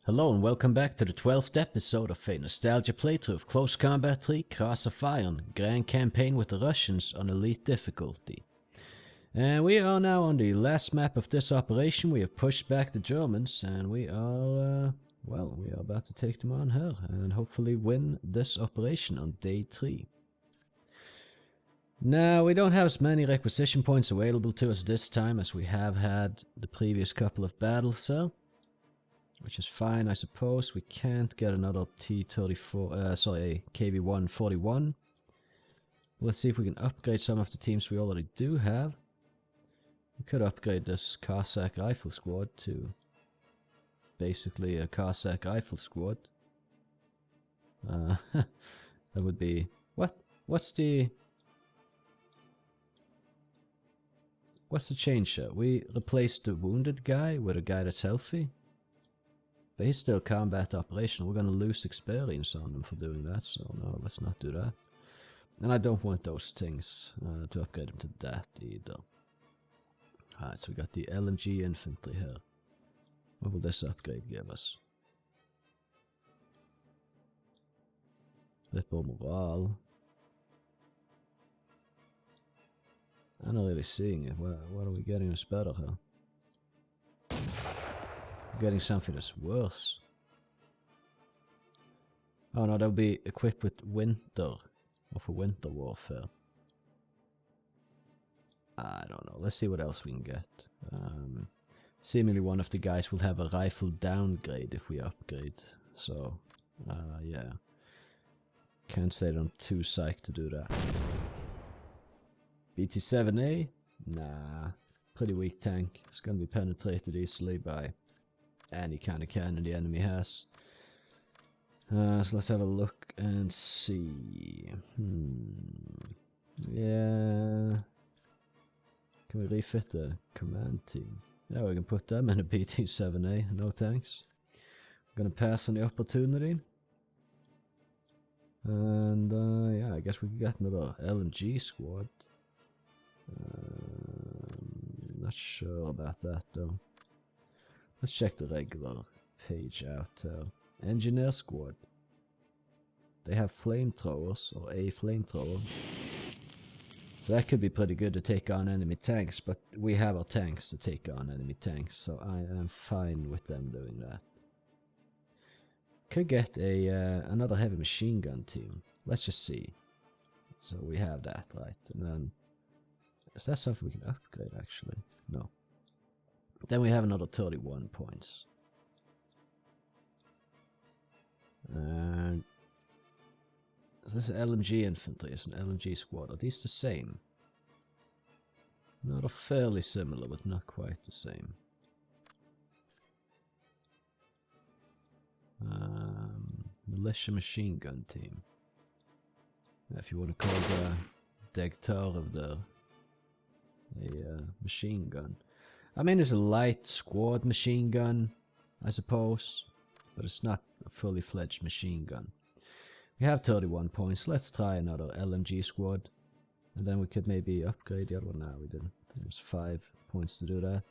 Hello and welcome back to the 12th episode of a nostalgia playthrough of Close Combat 3 Cross of Iron, Grand Campaign with the Russians on Elite difficulty. And we are now on the last map of this operation. We have pushed back the Germans and we are about to take them on here and hopefully win this operation on day 3. Now, we don't have as many requisition points available to us this time as we have had the previous couple of battles, so which is fine, I suppose. We can't get another T-34, KV-141. Let's see if we can upgrade some of the teams we already do have. We could upgrade this Cossack Rifle Squad to basically a Cossack Rifle Squad. That would be... What's the change here? We replaced the wounded guy with a guy that's healthy. But he's still combat operational. We're going to lose experience on them for doing that, so no, let's not do that. And I don't want those things to upgrade them to that either. Alright, so we got the LMG infantry here. What will this upgrade give us? Flipper morale. I'm not really seeing it. What are we getting that's better here? Getting something that's worse. Oh no, they'll be equipped with winter, or for winter warfare. I don't know, let's see what else we can get. Seemingly one of the guys will have a rifle downgrade if we upgrade, so yeah. Can't say that I'm too psyched to do that. BT-7A? Nah, pretty weak tank. It's gonna be penetrated easily by any kind of cannon the enemy has. So let's have a look and see. Yeah. Can we refit the command team? Yeah, we can put them in a BT-7A. No thanks. We're gonna pass on the opportunity. And yeah, I guess we can get another LMG squad. Not sure about that though. Let's check the regular page out. Engineer squad. They have flamethrowers, or a flamethrower. So that could be pretty good to take on enemy tanks, but we have our tanks to take on enemy tanks, so I am fine with them doing that. Could get a another heavy machine gun team. Let's just see. So we have that, right? And then, is that something we can upgrade actually? No. Then we have another 31 points. And so this is LMG infantry, it's an LMG squad. Are these the same? No, they're fairly similar, but not quite the same. Militia machine gun team. If you want to call the Degtar of the machine gun. I mean, it's a light squad machine gun, I suppose, but it's not a fully fledged machine gun. We have 31 points. Let's try another LMG squad, and then we could maybe upgrade the other one. No, we didn't. There's 5 points to do that.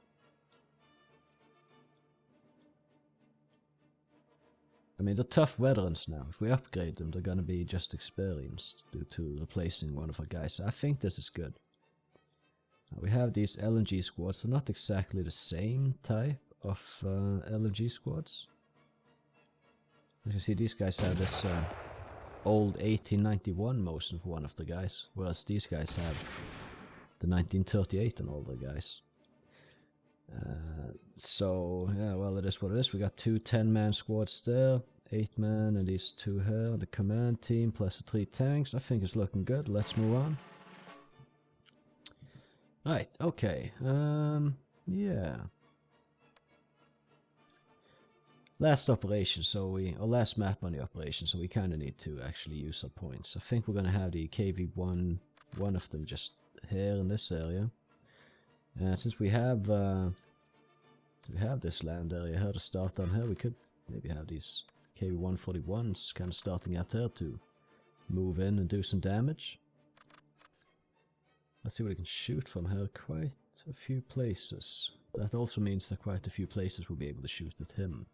I mean, they're tough veterans now. If we upgrade them, they're gonna be just experienced due to replacing one of our guys. So I think this is good. We have these LMG squads. They're not exactly the same type of LMG squads. As you see, these guys have this old 1891 motion for one of the guys, whereas these guys have the 1938 and older guys. So, yeah, well, it is what it is. We got 2 10-man squads there, 8-man, and these 2 here. The command team plus the 3 tanks. I think it's looking good. Let's move on. Right, okay, yeah. Last operation, or last map on the operation, so we kind of need to actually use our points. I think we're going to have the KV-1, one of them just here in this area. Since we have this land area here to start on here, we could maybe have these KV-141s kind of starting out there to move in and do some damage. Let's see what we can shoot from here. Quite a few places. That also means that quite a few places will be able to shoot at him.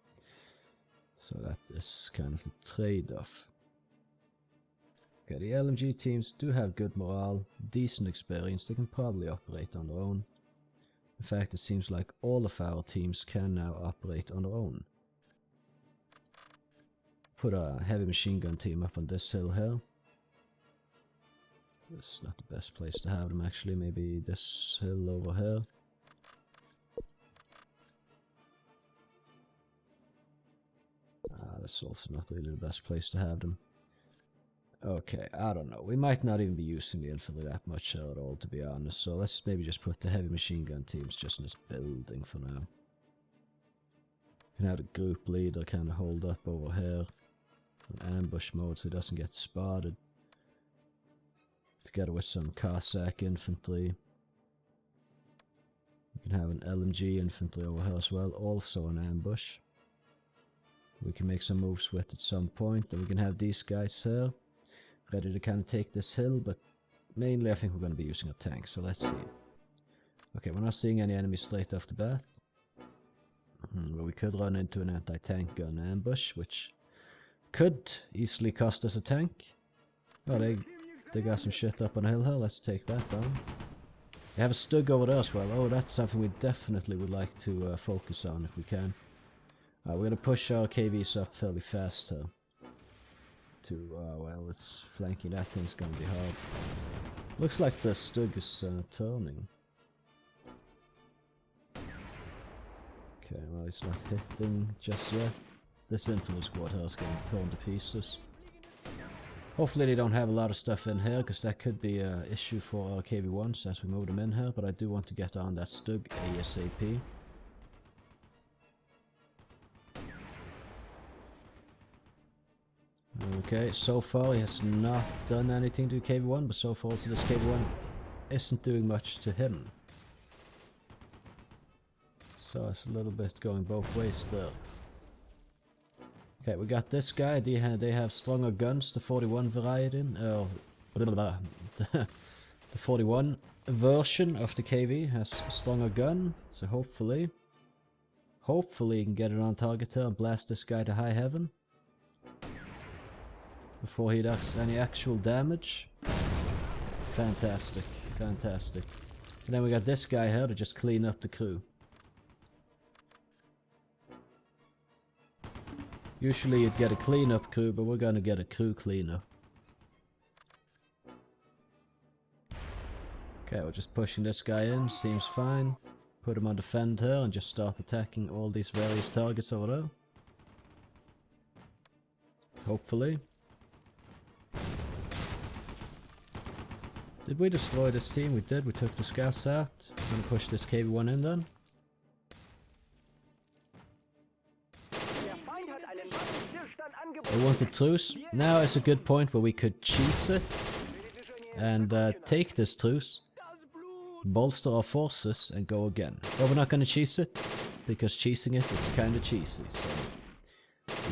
So that is kind of the trade-off. Okay, the LMG teams do have good morale, decent experience, they can probably operate on their own. In fact, it seems like all of our teams can now operate on their own. Put a heavy machine gun team up on this hill here. This is not the best place to have them actually, maybe this hill over here. That's also not really the best place to have them. Okay, I don't know. We might not even be using the infantry that much here at all, to be honest. So let's maybe just put the heavy machine gun teams just in this building for now. Can have the group leader kind of hold up over here in ambush mode so he doesn't get spotted. Together with some Cossack infantry. We can have an LMG infantry over here as well, also an ambush. We can make some moves with at some point, and we can have these guys here ready to kind of take this hill, but mainly I think we're going to be using a tank, so let's see. Okay, we're not seeing any enemies straight off the bat. Well, we could run into an anti-tank gun ambush, which could easily cost us a tank. Oh, they got some shit up on the hill here, let's take that down. They have a Stug over there as well. Oh, that's something we definitely would like to focus on if we can. We're going to push our KVs up fairly fast here. Well, it's flanking. That thing's going to be hard. Looks like the Stug is turning. Okay, well, he's not hitting just yet. This infantry squad here is getting torn to pieces. Hopefully they don't have a lot of stuff in here, because that could be an issue for our KV-1s as we move them in here, but I do want to get on that Stug ASAP. Okay, so far he has not done anything to KV-1, but so far also this KV-1 isn't doing much to him. So it's a little bit going both ways there. Okay, we got this guy. They have stronger guns, the 41 variety, the 41 version of the KV has a stronger gun, so hopefully you can get it on target here and blast this guy to high heaven before he does any actual damage. Fantastic, fantastic. And then we got this guy here to just clean up the crew. Usually you'd get a cleanup crew, but we're gonna get a crew cleanup. Okay, we're just pushing this guy in, seems fine. Put him on defend here and just start attacking all these various targets over there. Hopefully. Did we destroy this team? We did, we took the scouts out. I'm gonna push this KV-1 in then. They wanted truce. Now is a good point where we could cheese it and take this truce, bolster our forces and go again. But we're not going to cheese it because cheesing it is kind of cheesy, so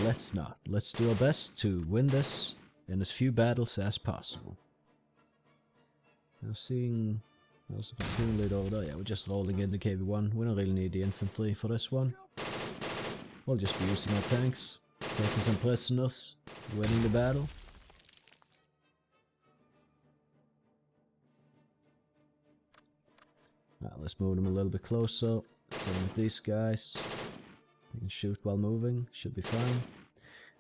let's not. Let's do our best to win this in as few battles as possible. I'm seeing there's a platoon lead over there. Yeah, we're just rolling in the KV-1. We don't really need the infantry for this one. We'll just be using our tanks. Taking some prisoners, winning the battle. Now let's move them a little bit closer. Same with these guys. We can shoot while moving, should be fine.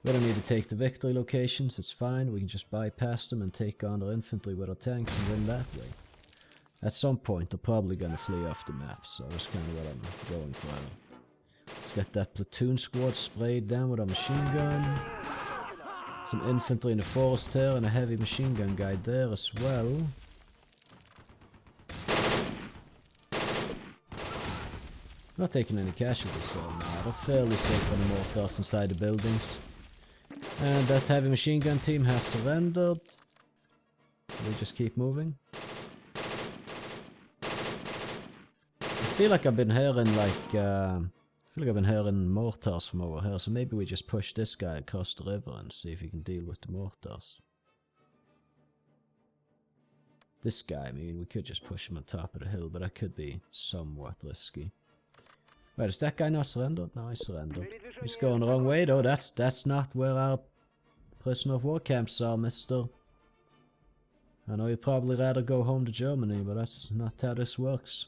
We don't need to take the victory locations, it's fine. We can just bypass them and take on their infantry with our tanks and win that way. At some point they're probably gonna flee off the map, so that's kind of what I'm going for. Let's get that platoon squad sprayed down with a machine gun. Some infantry in the forest here and a heavy machine gun guy there as well. Not taking any casualties so now. They're fairly safe on the mortars inside the buildings. And that heavy machine gun team has surrendered. We just keep moving. I feel like I've been hearing mortars from over here, so maybe we just push this guy across the river and see if he can deal with the mortars. This guy, I mean, we could just push him on top of the hill, but that could be somewhat risky. Wait, is that guy not surrendered? No, he surrendered. He's going the wrong way though. That's not where our prisoner of war camps are, mister. I know you'd probably rather go home to Germany, but that's not how this works.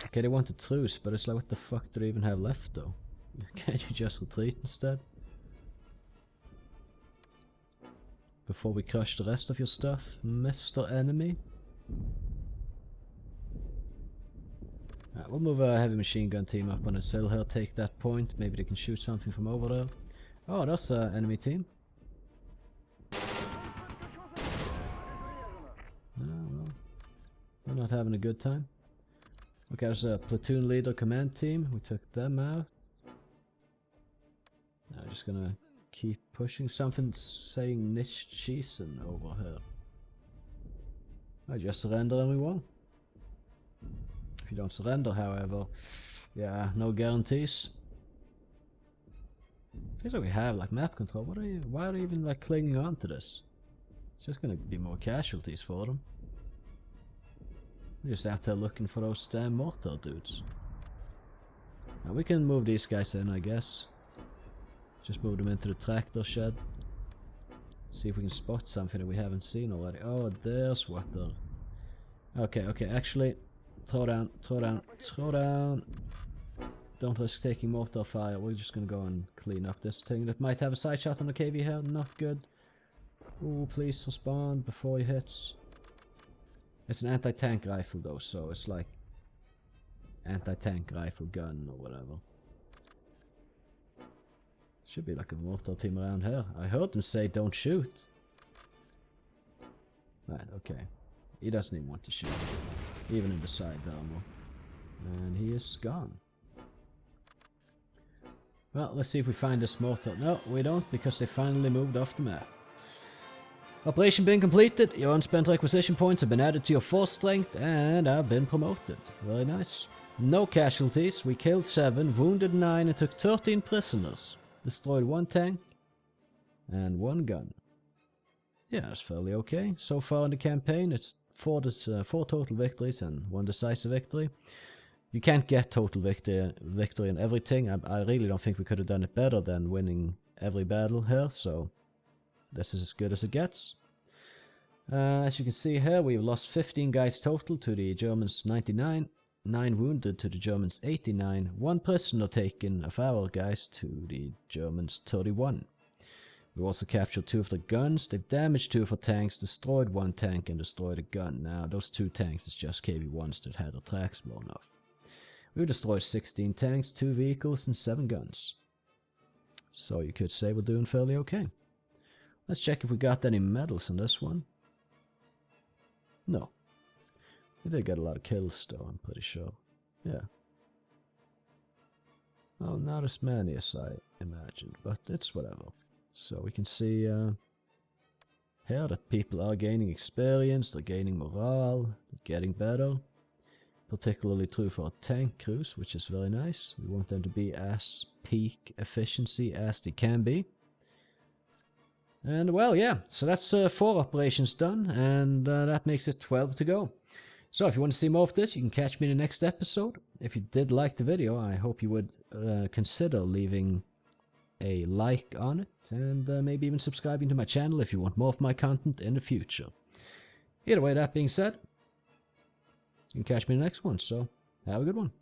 Okay, they want a truce, but it's like, what the fuck do they even have left though? Can't you just retreat instead? Before we crush the rest of your stuff, Mr. Enemy? Alright, we'll move a heavy machine gun team up on this hill here, take that point. Maybe they can shoot something from over there. Oh, that's an enemy team. Oh, well. They're not having a good time. Okay, there's a platoon leader command team. We took them out. I'm just gonna keep pushing. Something saying nicht schießen over here. I just surrender and we won. If you don't surrender, however, yeah, no guarantees. Feels like we have like map control. Why are they even like clinging on to this? It's just gonna be more casualties for them. We're just out there looking for those damn mortar dudes. Now we can move these guys in, I guess. Just move them into the tractor shed. See if we can spot something that we haven't seen already. Oh, there's what the... Okay, actually, throw down. Don't risk taking mortar fire. We're just gonna go and clean up this thing that might have a side shot on the KV here. Not good. Ooh, please respond before he hits. It's an anti-tank rifle though, so it's like anti-tank rifle gun or whatever. Should be like a mortar team around here. I heard them say don't shoot. Right, okay. He doesn't even want to shoot. Even in the side armor. And he is gone. Well, let's see if we find this mortar. No, we don't, because they finally moved off the map. Operation being completed. Your unspent requisition points have been added to your force strength and have been promoted. Very nice. No casualties. We killed 7, wounded 9 and took 13 prisoners. Destroyed 1 tank and 1 gun. Yeah, that's fairly okay. So far in the campaign, it's 4 total victories and 1 decisive victory. You can't get total victory in everything. I really don't think we could have done it better than winning every battle here, so this is as good as it gets. As you can see here, we've lost 15 guys total to the Germans 99, 9 wounded to the Germans 89, 1 prisoner taken of our guys to the Germans 31. We also captured 2 of the guns, they've damaged 2 of our tanks, destroyed 1 tank and destroyed a gun. Now those 2 tanks is just KV-1s that had their tracks blown off. We've destroyed 16 tanks, 2 vehicles and 7 guns. So you could say we're doing fairly okay. Let's check if we got any medals on this one. No. We did get a lot of kills though, I'm pretty sure. Yeah. Well, not as many as I imagined, but it's whatever. So we can see here that people are gaining experience, they're gaining morale, they're getting better. Particularly true for our tank crews, which is very nice. We want them to be as peak efficiency as they can be. And well, yeah, so that's 4 operations done, and that makes it 12 to go. So if you want to see more of this, you can catch me in the next episode. If you did like the video, I hope you would consider leaving a like on it, and maybe even subscribing to my channel if you want more of my content in the future. Either way, that being said, you can catch me in the next one, so have a good one.